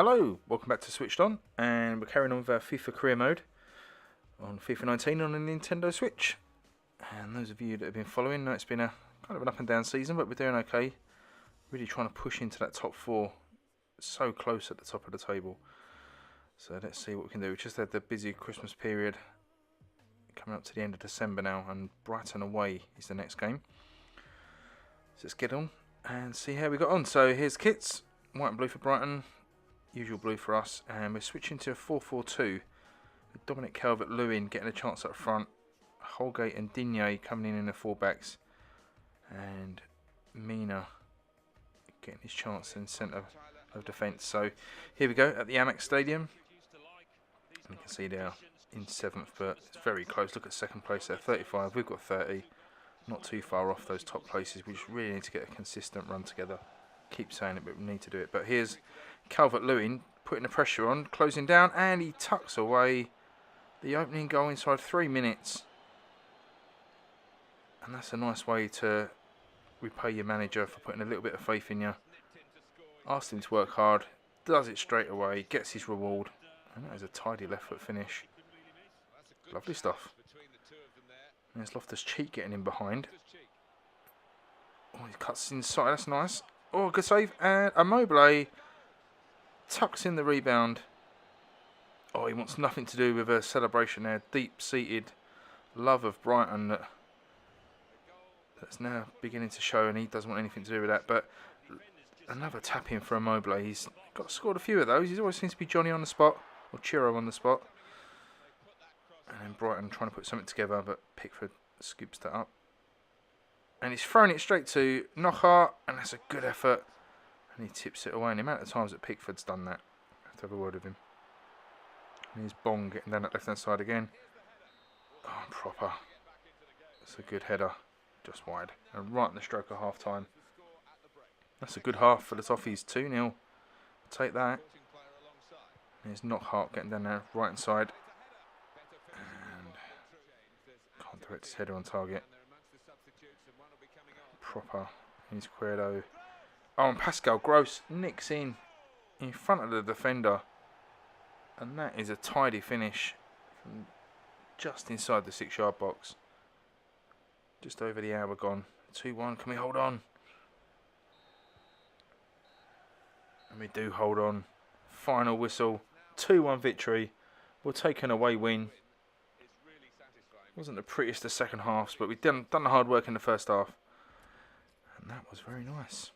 Hello, welcome back to Switched On, and we're carrying on with our FIFA career mode on FIFA 19 on the Nintendo Switch. And those of you that have been following know it's been a kind of an up and down season, but we're doing okay. Really trying to push into that top four, so close at the top of the table. So let's see what we can do. We just had the busy Christmas period coming up to the end of December now, and Brighton away is the next game. So let's get on and see how we got on. So here's kits, white and blue for Brighton. Usual blue for us, and we're switching to a 4-4-2 with Dominic Calvert-Lewin getting a chance up front, Holgate and Digne coming in the fullbacks, and Mina getting his chance in centre of defence. So here we go at the Amex Stadium, and you can see they're in 7th, but it's very close. Look at second place there, 35, we've got 30, not too far off those top places. We just really need to get a consistent run together. Keep saying it, but we need to do it. But here's Calvert-Lewin putting the pressure on, closing down, and he tucks away the opening goal inside 3 minutes. And that's a nice way to repay your manager for putting a little bit of faith in you. Asked him to work hard, does it straight away, gets his reward, and that is a tidy left foot finish. Lovely stuff. And there's Loftus-Cheek getting in behind. Oh, he cuts inside, that's nice. Oh, good save, and Immobile tucks in the rebound. Oh, he wants nothing to do with a celebration there. Deep-seated love of Brighton that's now beginning to show, and he doesn't want anything to do with that. But another tap in for Immobile. He's scored a few of those. He always seems to be Johnny on the spot, or Chiro on the spot. And then Brighton trying to put something together, but Pickford scoops that up. And he's throwing it straight to Knockhart, and that's a good effort. And he tips it away. And the amount of times that Pickford's done that, I have to have a word with him. And here's Bong getting down that left-hand side again. Oh, proper. That's a good header, just wide. And right in the stroke of half-time. That's a good half for the Toffees, 2-0. Take that. And here's Knockhart getting down there, right-hand side. And can't direct his header on target. Proper. Here's Quedo. Oh, and Pascal Gross nicks in front of the defender. And that is a tidy finish from just inside the 6-yard box. Just over the hour gone. 2-1. Can we hold on? And we do hold on. Final whistle. 2-1 victory. We'll take an away win. Wasn't the prettiest of second halves, but we've done the hard work in the first half. And that was very nice.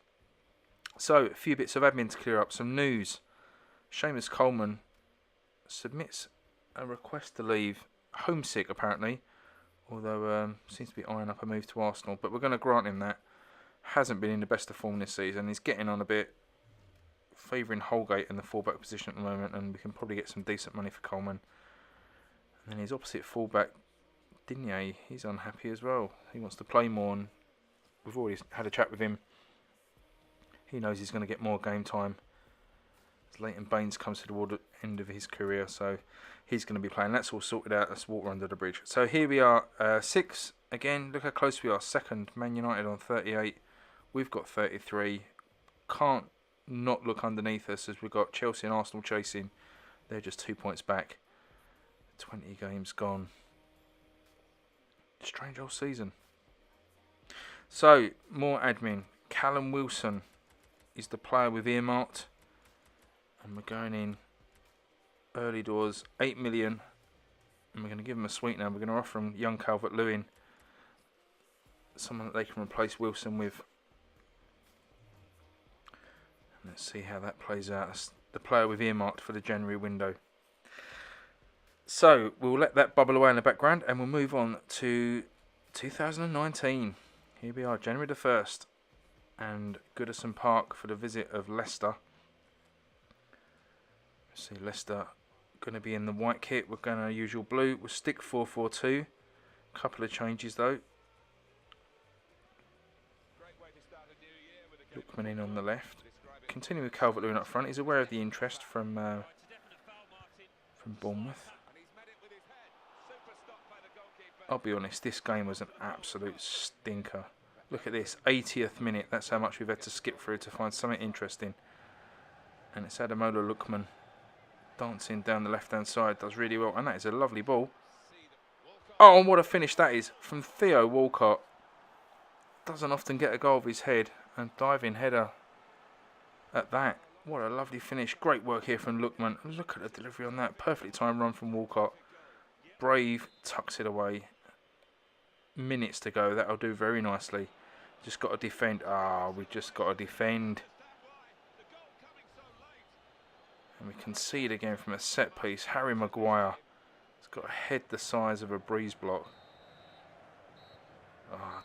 So, a few bits of admin to clear up. Some news. Seamus Coleman submits a request to leave. Homesick, apparently. Although, seems to be eyeing up a move to Arsenal. But we're going to grant him that. Hasn't been in the best of form this season. He's getting on a bit. Favouring Holgate in the fullback position at the moment. And we can probably get some decent money for Coleman. And then his opposite fullback, Digne, he's unhappy as well. He wants to play more, and we've already had a chat with him. He knows he's going to get more game time. As Leighton Baines comes to the end of his career, so he's going to be playing. That's all sorted out. That's water under the bridge. So here we are, 6. Again, look how close we are. Second, Man United on 38. We've got 33. Can't not look underneath us as we've got Chelsea and Arsenal chasing. They're just 2 points back. 20 games gone. Strange old season. So, more admin. Callum Wilson is the player we've earmarked. And we're going in early doors, 8 million. And we're going to give him a sweetener. We're going to offer him young Calvert-Lewin. Someone that they can replace Wilson with. And let's see how that plays out. That's the player we've earmarked for the January window. So, we'll let that bubble away in the background and we'll move on to 2019. Here we are, January the 1st. And Goodison Park for the visit of Leicester. See Leicester going to be in the white kit. We're going to usual blue. We'll stick 4-4-2. Couple of changes though. Lookman in on the left. Continuing with Calvert-Lewin up front. He's aware of the interest from Bournemouth. I'll be honest, this game was an absolute stinker. Look at this, 80th minute. That's how much we've had to skip through to find something interesting. And it's Ademola Lookman dancing down the left-hand side. Does really well. And that is a lovely ball. Oh, and what a finish that is from Theo Walcott. Doesn't often get a goal of his head. And diving header at that. What a lovely finish. Great work here from Lookman. Look at the delivery on that. Perfectly timed run from Walcott. Brave tucks it away. Minutes to go. That'll do very nicely. Just got to defend. We've just got to defend. And we concede again from a set piece. Harry Maguire has got a head the size of a breeze block.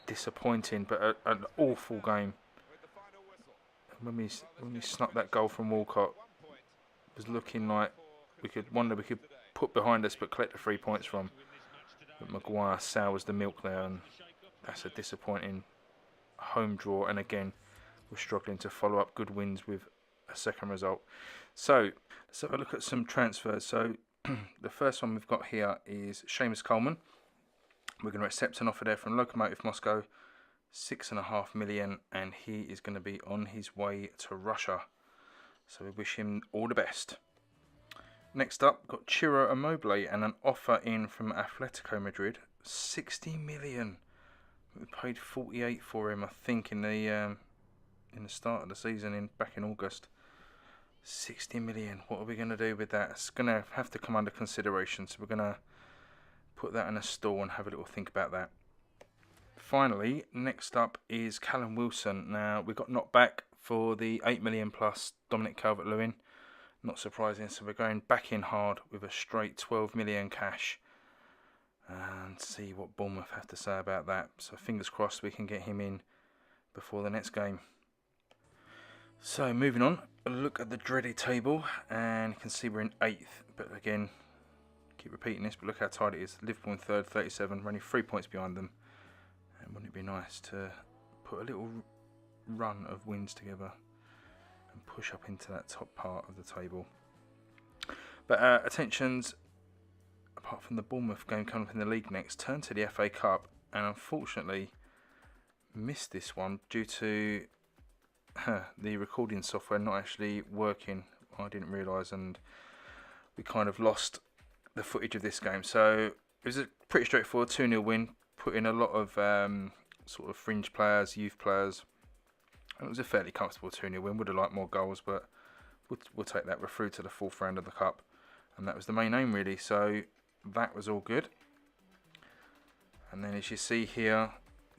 Disappointing, but an awful game. When we snuck that goal from Walcott, it was looking like we could put behind us but collect the 3 points from. But Maguire sours the milk there, and that's a disappointing home draw. And again, we're struggling to follow up good wins with a second result. So let's have a look at some transfers. So the first one we've got here is Seamus Coleman. We're going to accept an offer there from Lokomotiv Moscow, 6.5 million, and he is going to be on his way to Russia. So we wish him all the best. Next up, we've got Ciro Immobile and an offer in from Atletico Madrid, 60 million. We paid 48 for him, I think, in the start of the season back in August. 60 million. What are we going to do with that? It's going to have to come under consideration. So we're going to put that in a stall and have a little think about that. Finally, next up is Callum Wilson. Now, we got knocked back for the 8 million plus Dominic Calvert-Lewin. Not surprising. So we're going back in hard with a straight 12 million cash. And see what Bournemouth have to say about that. So fingers crossed we can get him in before the next game. So moving on, a look at the dreaded table, and you can see we're in 8th. But again, keep repeating this, but look how tight it is. Liverpool in 3rd, 37, we're only 3 points behind them. And wouldn't it be nice to put a little run of wins together and push up into that top part of the table. But attentions, apart from the Bournemouth game coming up in the league next, turn to the FA Cup, and unfortunately missed this one due to the recording software not actually working. I didn't realise, and we kind of lost the footage of this game. So it was a pretty straightforward 2-0 win, put in a lot of sort of fringe players, youth players, and it was a fairly comfortable 2-0 win. Would have liked more goals, but we'll take that. We're through to the 4th round of the Cup, and that was the main aim really. So that was all good. And then as you see here,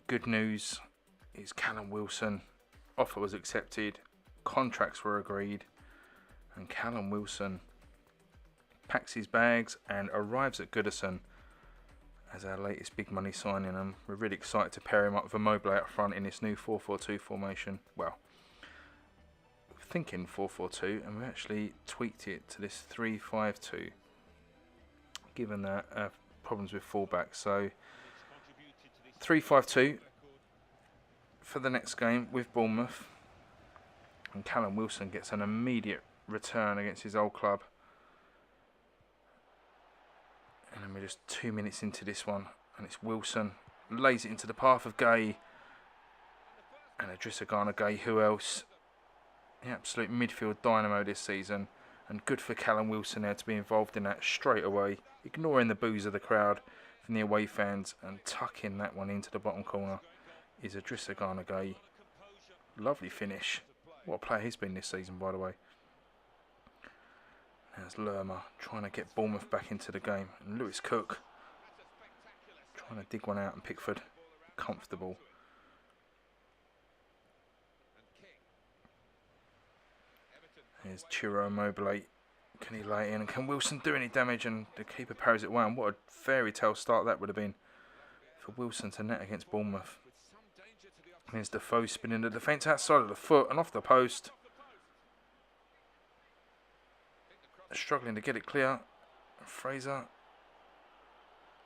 good news is Callum Wilson. Offer was accepted, contracts were agreed, and Callum Wilson packs his bags and arrives at Goodison as our latest big money signing, and we're really excited to pair him up with Immobile out front in this new 4-4-2 formation. Well, we're thinking 4-4-2, and we actually tweaked it to this 3-5-2, given that problems with fullbacks. So 3-5-2 for the next game with Bournemouth, and Callum Wilson gets an immediate return against his old club. And then we're just 2 minutes into this one, and it's Wilson lays it into the path of Gay and Idrissa Gana Gay. Who else? The absolute midfield dynamo this season, and good for Callum Wilson there to be involved in that straight away, ignoring the boos of the crowd from the away fans and tucking that one into the bottom corner is Idrissa Gana Gay. Lovely finish. What a player he's been this season, by the way. There's Lerma trying to get Bournemouth back into the game, and Lewis Cook trying to dig one out, and Pickford comfortable. There's Ciro Immobile. Can he lay in? And can Wilson do any damage? And the keeper parries it well. And what a fairy tale start that would have been for Wilson to net against Bournemouth. There's Defoe spinning the defence outside of the foot and off the post. Struggling to get it clear. Fraser.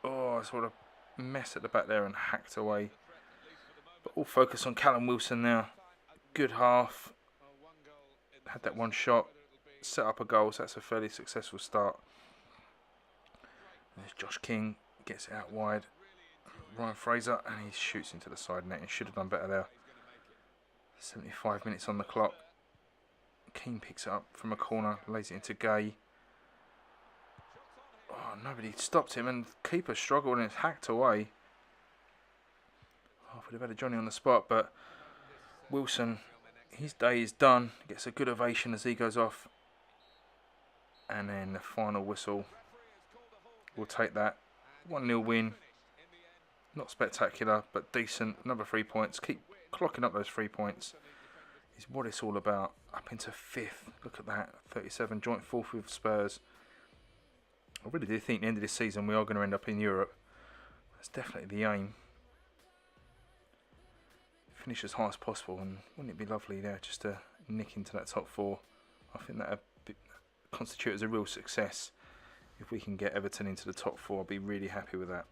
Oh, sort of mess at the back there and hacked away. But all focus on Callum Wilson now. Good half. Had that one shot. Set up a goal, so that's a fairly successful start. There's Josh King. Gets it out wide. Ryan Fraser, and he shoots into the side net. He should have done better there. 75 minutes on the clock. Keane picks it up from a corner, lays it into Gay. Oh, nobody stopped him, and keeper struggled and it's hacked away. Oh, we'd have had a Johnny on the spot, but Wilson, his day is done. Gets a good ovation as he goes off. And then the final whistle. We'll take that. 1-0 win. Not spectacular, but decent. Another 3 points. Keep clocking up those 3 points. Is what it's all about. Up into 5th. Look at that. 37. Joint 4th with Spurs. I really do think at the end of this season we are going to end up in Europe. That's definitely the aim. Finish as high as possible, and wouldn't it be lovely there just to nick into that top 4? I think that would constitute as a real success. If we can get Everton into the top 4, I'll be really happy with that.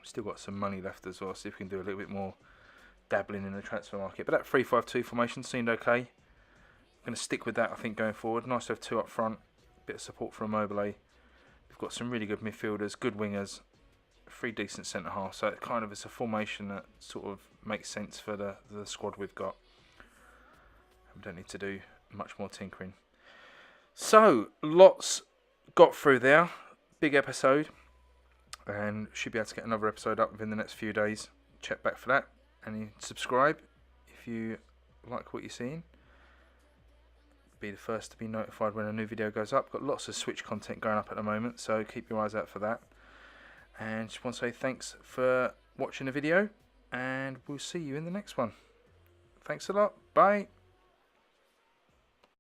Still got some money left as well, see if we can do a little bit more dabbling in the transfer market. But that 3-5-2 formation seemed okay. I'm going to stick with that, I think, going forward. Nice to have 2 up front, bit of support from Immobile. We've got some really good midfielders, good wingers, 3 decent centre halves. So it kind of is a formation that sort of makes sense for the squad we've got. We don't need to do much more tinkering. So lots got through there. Big episode, and should be able to get another episode up within the next few days. Check back for that, and subscribe if you like what you're seeing. Be the first to be notified when a new video goes up. Got lots of Switch content going up at the moment, so keep your eyes out for that. And just want to say thanks for watching the video, and we'll see you in the next one. Thanks a lot. Bye.